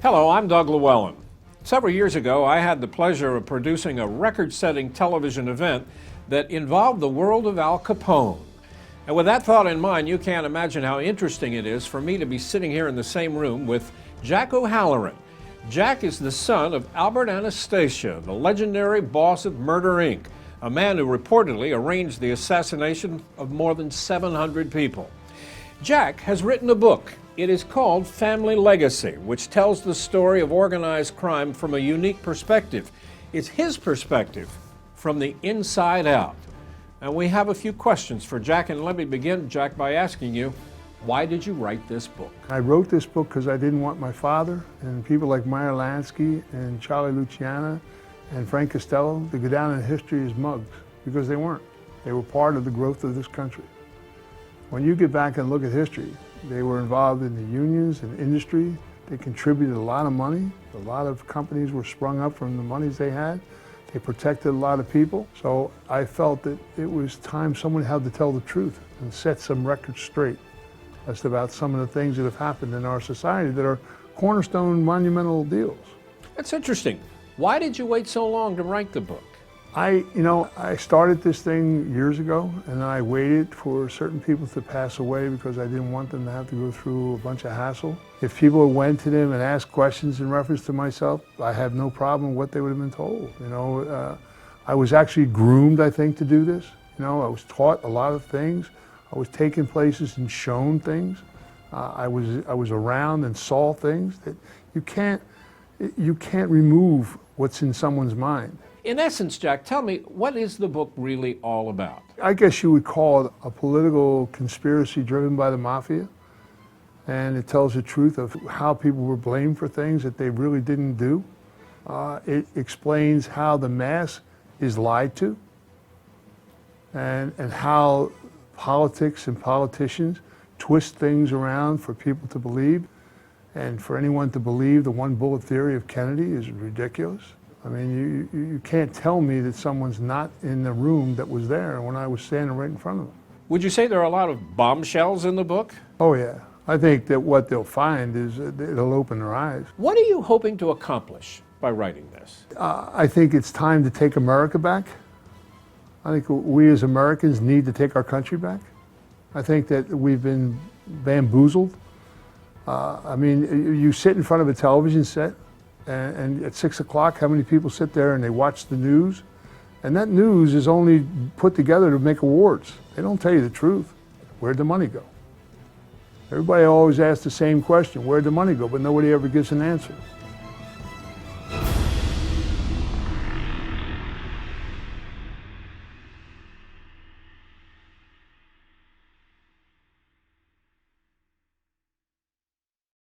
Hello, I'm Doug Llewelyn. Several years ago, I had the pleasure of producing a record-setting television event that involved the world of Al Capone. And with that thought in mind, you can't imagine how interesting it is for me to be sitting here in the same room with Jack O'Halloran. Jack is the son of Albert Anastasia, the legendary boss of Murder, Inc., a man who reportedly arranged the assassination of more than 700 people. Jack has written a book. It is called Family Legacy, which tells the story of organized crime from a unique perspective. It's his perspective from the inside out. And we have a few questions for Jack, and let me begin, Jack, by asking you, why did you write this book? I wrote this book because I didn't want my father and people like Meyer Lansky and Charlie Luciana and Frank Costello to go down in history as mugs, because they weren't. They were part of the growth of this country. When you get back and look at history, they were involved in the unions and industry. They contributed a lot of money. A lot of companies were sprung up from the monies they had. They protected a lot of people. So I felt that it was time someone had to tell the truth and set some records straight as about some of the things that have happened in our society that are cornerstone monumental deals. That's interesting. Why did you wait so long to write the book? I started this thing years ago, and I waited for certain people to pass away because I didn't want them to have to go through a bunch of hassle. If people went to them and asked questions in reference to myself, I have no problem with what they would have been told. I was actually groomed, I think, to do this. I was taught a lot of things. I was taken places and shown things. I was around and saw things that you can't remove what's in someone's mind. In essence, Jack, tell me, what is the book really all about? I guess you would call it a political conspiracy driven by the mafia. And it tells the truth of how people were blamed for things that they really didn't do. It explains how the mass is lied to and how politics and politicians twist things around for people to believe. And for anyone to believe the one bullet theory of Kennedy is ridiculous. I mean, you can't tell me that someone's not in the room that was there when I was standing right in front of them. Would you say there are a lot of bombshells in the book? Oh yeah. I think that what they'll find is it'll open their eyes. What are you hoping to accomplish by writing this? I think it's time to take America back. I think we as Americans need to take our country back. I think that we've been bamboozled. You sit in front of a television set, and at 6 o'clock, how many people sit there and they watch the news? And that news is only put together to make awards. They don't tell you the truth. Where'd the money go? Everybody always asks the same question, where'd the money go? But nobody ever gives an answer.